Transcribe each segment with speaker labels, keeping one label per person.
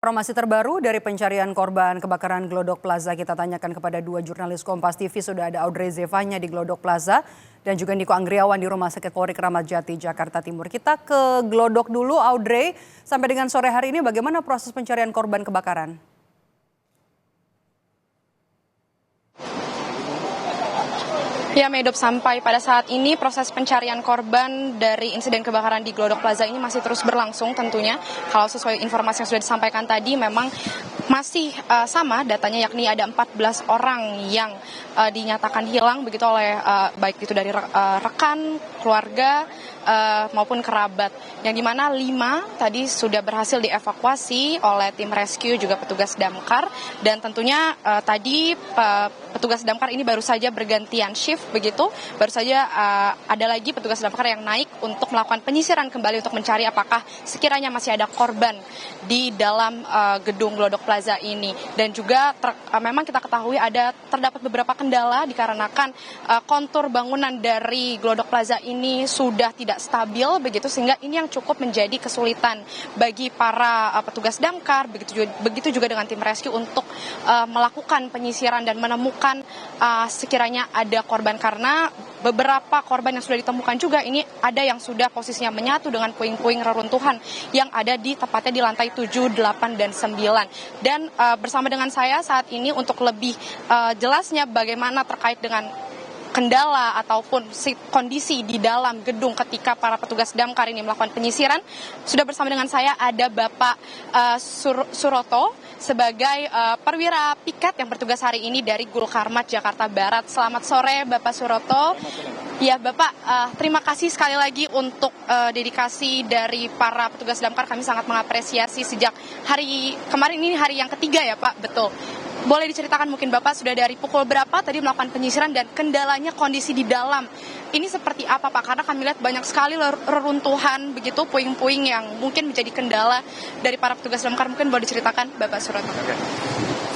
Speaker 1: Informasi terbaru dari pencarian korban kebakaran Glodok Plaza, kita tanyakan kepada dua jurnalis Kompas TV. Sudah ada Audrey Zevanya di Glodok Plaza dan juga Niko Anggriawan di Rumah Sakit Polri Kramat Jati, Jakarta Timur. Kita ke Glodok dulu, Audrey. Sampai dengan sore hari ini bagaimana proses pencarian korban kebakaran?
Speaker 2: Ya, Medop, sampai pada saat ini proses pencarian korban dari insiden kebakaran di Glodok Plaza ini masih terus berlangsung tentunya. Kalau sesuai informasi yang sudah disampaikan tadi, memang masih sama datanya, yakni ada 14 orang yang dinyatakan hilang begitu oleh baik itu dari rekan, keluarga, maupun kerabat. Yang dimana 5 tadi sudah berhasil dievakuasi oleh tim rescue juga petugas damkar. Dan tentunya tadi petugas damkar ini baru saja bergantian shift begitu. Baru saja ada lagi petugas damkar yang naik untuk melakukan penyisiran kembali untuk mencari apakah sekiranya masih ada korban di dalam gedung Glodok Plaza ini. Dan juga memang kita ketahui terdapat beberapa kendala dikarenakan kontur bangunan dari Glodok Plaza ini sudah tidak stabil begitu, sehingga ini yang cukup menjadi kesulitan bagi para petugas damkar begitu juga dengan tim rescue untuk melakukan penyisiran dan menemukan sekiranya ada korban, karena beberapa korban yang sudah ditemukan juga ini ada yang sudah posisinya menyatu dengan puing-puing reruntuhan yang ada tepatnya di lantai 7, 8, dan 9. Dan bersama dengan saya saat ini untuk lebih jelasnya bagaimana terkait dengan kendala ataupun kondisi di dalam gedung ketika para petugas damkar ini melakukan penyisiran, sudah bersama dengan saya ada Bapak Suroto sebagai perwira piket yang bertugas hari ini dari Gulkarmat, Jakarta Barat. Selamat sore Bapak Suroto. Ya Bapak, terima kasih sekali lagi untuk dedikasi dari para petugas damkar. Kami sangat mengapresiasi sejak hari kemarin, ini hari yang ketiga ya Pak, betul. Boleh diceritakan mungkin Bapak sudah dari pukul berapa tadi melakukan penyisiran dan kendalanya kondisi di dalam ini seperti apa Pak? Karena kami lihat banyak sekali reruntuhan begitu, puing-puing yang mungkin menjadi kendala dari para petugas damkar. Mungkin boleh diceritakan Bapak Suroto.
Speaker 3: Oke.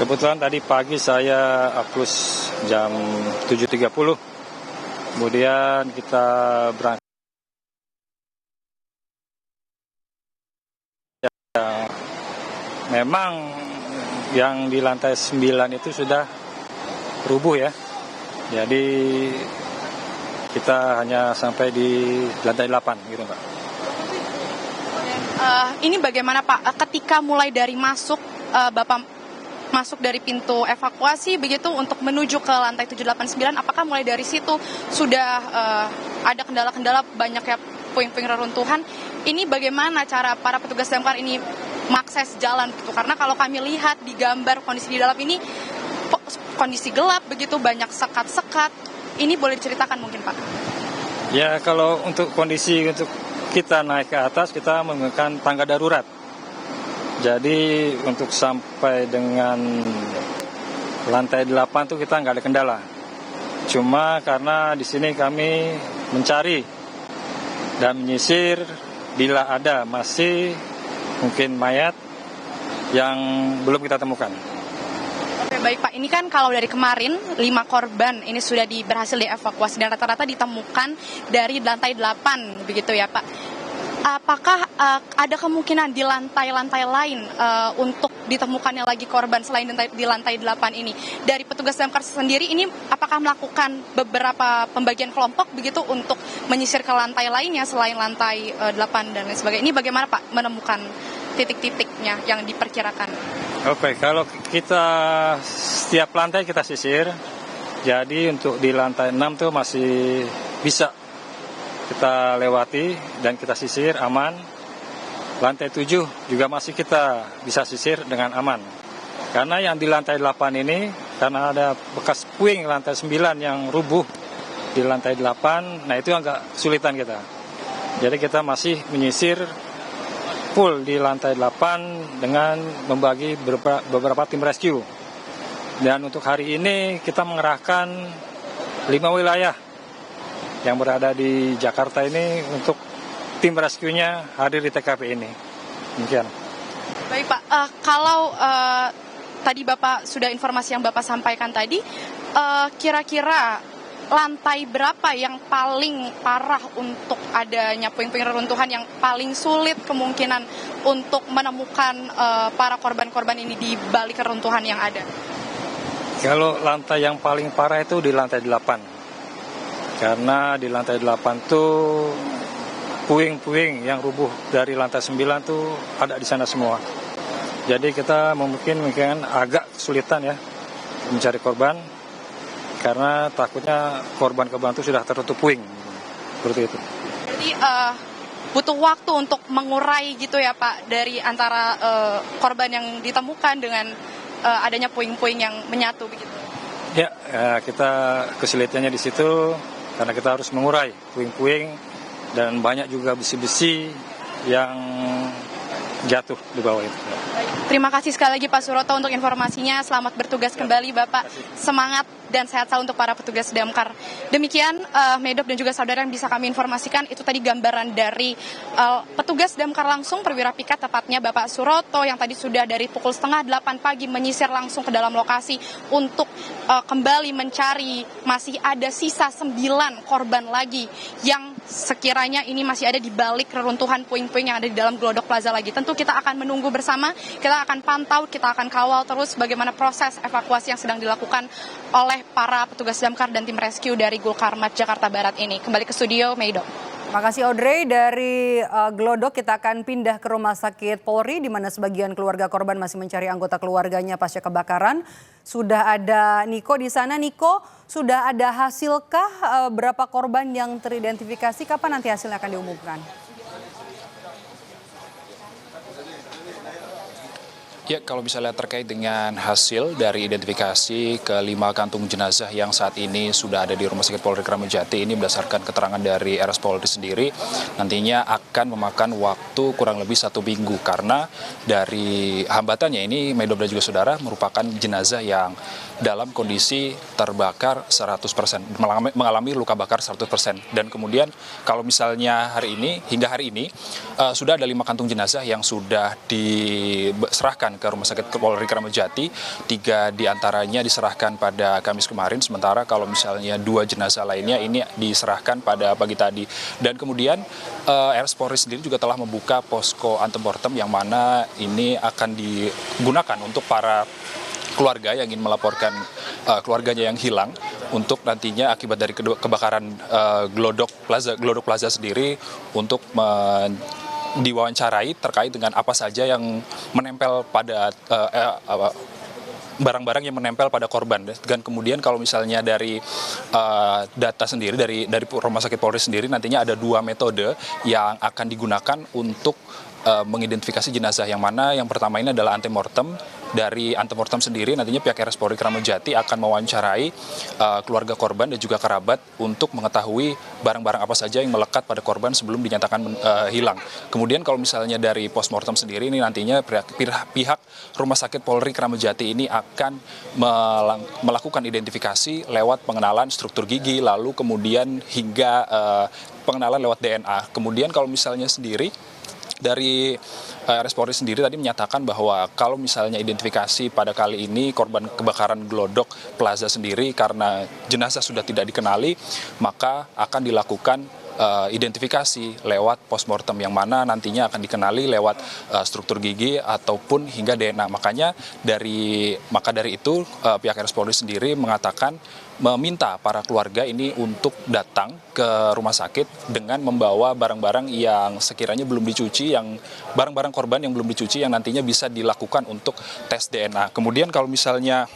Speaker 3: Kebetulan tadi pagi saya apus jam 7.30. Kemudian kita berangkat. Ya, memang yang di lantai 9 itu sudah rubuh ya. Jadi kita hanya sampai di lantai 8 gitu Pak.
Speaker 2: Ini bagaimana Pak ketika mulai dari Bapak masuk dari pintu evakuasi begitu untuk menuju ke lantai 7, 8, 9, apakah mulai dari situ sudah ada kendala-kendala banyaknya puing-puing reruntuhan? Ini bagaimana cara para petugas damkar ini mengakses jalan gitu? Karena kalau kami lihat di gambar kondisi di dalam ini kondisi gelap begitu, banyak sekat-sekat. Ini boleh diceritakan mungkin Pak?
Speaker 3: Ya, kalau untuk kondisi untuk kita naik ke atas, kita menggunakan tangga darurat. Jadi untuk sampai dengan lantai 8 tuh kita nggak ada kendala. Cuma karena di sini kami mencari dan menyisir bila ada masih mungkin mayat yang belum kita temukan.
Speaker 2: Oke, baik Pak. Ini kan kalau dari kemarin 5 korban ini sudah berhasil dievakuasi dan rata-rata ditemukan dari lantai 8 begitu ya Pak. Apakah ada kemungkinan di lantai-lantai lain untuk ditemukannya lagi korban selain di lantai 8 ini? Dari petugas damkar sendiri ini apakah melakukan beberapa pembagian kelompok begitu untuk menyisir ke lantai lainnya selain lantai 8 dan lain sebagainya? Ini bagaimana Pak menemukan titik-titiknya yang diperkirakan?
Speaker 3: Oke, kalau kita setiap lantai kita sisir, jadi untuk di lantai 6 tuh masih bisa kita lewati dan kita sisir aman. Lantai 7 juga masih kita bisa sisir dengan aman. Karena yang di lantai 8 ini, karena ada bekas puing lantai 9 yang rubuh di lantai 8, nah itu agak kesulitan kita. Jadi kita masih menyisir full di lantai 8 dengan membagi beberapa tim rescue. Dan untuk hari ini kita mengerahkan 5 wilayah yang berada di Jakarta ini untuk tim rescue-nya hadir di TKP ini. Demikian.
Speaker 2: Baik Pak, kalau tadi Bapak sudah informasi yang Bapak sampaikan tadi, kira-kira lantai berapa yang paling parah untuk adanya puing-puing reruntuhan yang paling sulit kemungkinan untuk menemukan para korban-korban ini di balik reruntuhan yang ada?
Speaker 3: Kalau lantai yang paling parah itu di lantai 8. Karena di lantai 8 tuh puing-puing yang rubuh dari lantai 9 tuh ada di sana semua. Jadi kita mungkin agak kesulitan ya mencari korban karena takutnya korban-korban itu sudah tertutup puing. Seperti itu.
Speaker 2: Jadi butuh waktu untuk mengurai gitu ya Pak dari antara korban yang ditemukan dengan adanya puing-puing yang menyatu begitu.
Speaker 3: Ya, kita kesulitannya di situ karena kita harus mengurai puing-puing dan banyak juga besi-besi yang jatuh di bawah itu.
Speaker 2: Terima kasih sekali lagi Pak Suroto untuk informasinya. Selamat bertugas kembali Bapak. Semangat dan sehat selalu untuk para petugas damkar. Demikian Medop dan juga saudara yang bisa kami informasikan. Itu tadi gambaran dari petugas damkar langsung perwira pikat tepatnya Bapak Suroto yang tadi sudah dari pukul 7:30 pagi menyisir langsung ke dalam lokasi untuk kembali mencari masih ada sisa 9 korban lagi yang sekiranya ini masih ada di balik reruntuhan puing-puing yang ada di dalam Glodok Plaza lagi. Tentu kita akan menunggu bersama, kita akan pantau, kita akan kawal terus bagaimana proses evakuasi yang sedang dilakukan oleh para petugas damkar dan tim rescue dari Gulkarmat Jakarta Barat ini. Kembali ke studio, Meido.
Speaker 1: Terima kasih Audrey. Dari Glodok kita akan pindah ke Rumah Sakit Polri di mana sebagian keluarga korban masih mencari anggota keluarganya pasca kebakaran. Sudah ada Niko di sana. Niko, sudah ada hasilkah berapa korban yang teridentifikasi? Kapan nanti hasilnya akan diumumkan?
Speaker 4: Ya, kalau misalnya terkait dengan hasil dari identifikasi ke-5 kantung jenazah yang saat ini sudah ada di Rumah Sakit Polri Kramat Jati, ini berdasarkan keterangan dari RS Polri sendiri, nantinya akan memakan waktu kurang lebih 1 minggu karena dari hambatannya ini, Medop dan juga saudara, merupakan jenazah yang dalam kondisi terbakar 100%, mengalami luka bakar 100%. Dan kemudian kalau misalnya hingga hari ini, sudah ada 5 kantung jenazah yang sudah diserahkan ke Rumah Sakit Polri Kramat Jati. 3 diantaranya diserahkan pada Kamis kemarin, sementara kalau misalnya 2 jenazah lainnya ini diserahkan pada pagi tadi. Dan kemudian RS Polri sendiri juga telah membuka posko antemortem yang mana ini akan digunakan untuk para keluarga yang ingin melaporkan keluarganya yang hilang untuk nantinya akibat dari kebakaran Glodok Plaza sendiri untuk diwawancarai terkait dengan apa saja yang menempel pada barang-barang yang menempel pada korban. Dan kemudian kalau misalnya dari data sendiri dari Rumah Sakit Polri sendiri nantinya ada 2 metode yang akan digunakan untuk mengidentifikasi jenazah, yang mana yang pertama ini adalah antemortem. Dari antemortem sendiri nantinya pihak RS Polri Kramat Jati akan mewawancarai keluarga korban dan juga kerabat untuk mengetahui barang-barang apa saja yang melekat pada korban sebelum dinyatakan hilang. Kemudian kalau misalnya dari postmortem sendiri ini nantinya pihak Rumah Sakit Polri Kramat Jati ini akan melakukan identifikasi lewat pengenalan struktur gigi, lalu kemudian hingga pengenalan lewat DNA. Kemudian kalau misalnya sendiri dari RS Polri sendiri tadi menyatakan bahwa kalau misalnya identifikasi pada kali ini korban kebakaran Glodok Plaza sendiri karena jenazah sudah tidak dikenali, maka akan dilakukan identifikasi lewat postmortem yang mana nantinya akan dikenali lewat struktur gigi ataupun hingga DNA. Dari itu pihak RS Polri sendiri mengatakan meminta para keluarga ini untuk datang ke rumah sakit dengan membawa barang-barang yang sekiranya belum dicuci, yang barang-barang korban yang belum dicuci yang nantinya bisa dilakukan untuk tes DNA. Kemudian kalau misalnya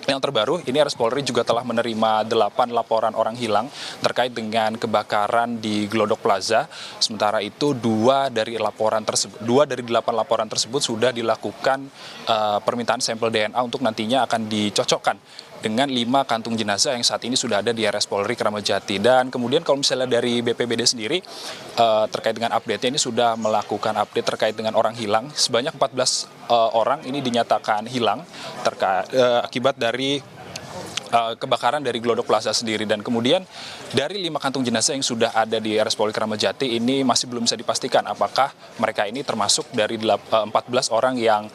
Speaker 4: yang terbaru, ini RS Polri juga telah menerima 8 laporan orang hilang terkait dengan kebakaran di Glodok Plaza. Sementara itu 2 dari 8 laporan tersebut sudah dilakukan permintaan sampel DNA untuk nantinya akan dicocokkan dengan 5 kantung jenazah yang saat ini sudah ada di RS Polri Kramat Jati. Dan kemudian kalau misalnya dari BPBD sendiri terkait dengan update-nya ini sudah melakukan update terkait dengan orang hilang. Sebanyak 14 orang ini dinyatakan hilang akibat dari kebakaran dari Glodok Plaza sendiri. Dan kemudian dari 5 kantung jenazah yang sudah ada di RS Polri Kramat Jati ini masih belum bisa dipastikan apakah mereka ini termasuk dari 14 orang yang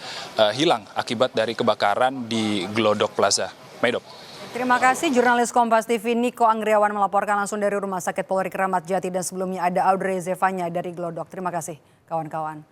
Speaker 4: hilang akibat dari kebakaran di Glodok Plaza. Medop.
Speaker 1: Terima kasih jurnalis Kompas TV Niko Anggriawan melaporkan langsung dari Rumah Sakit Polri Kramat Jati dan sebelumnya ada Audrey Zevanya dari Glodok. Terima kasih kawan-kawan.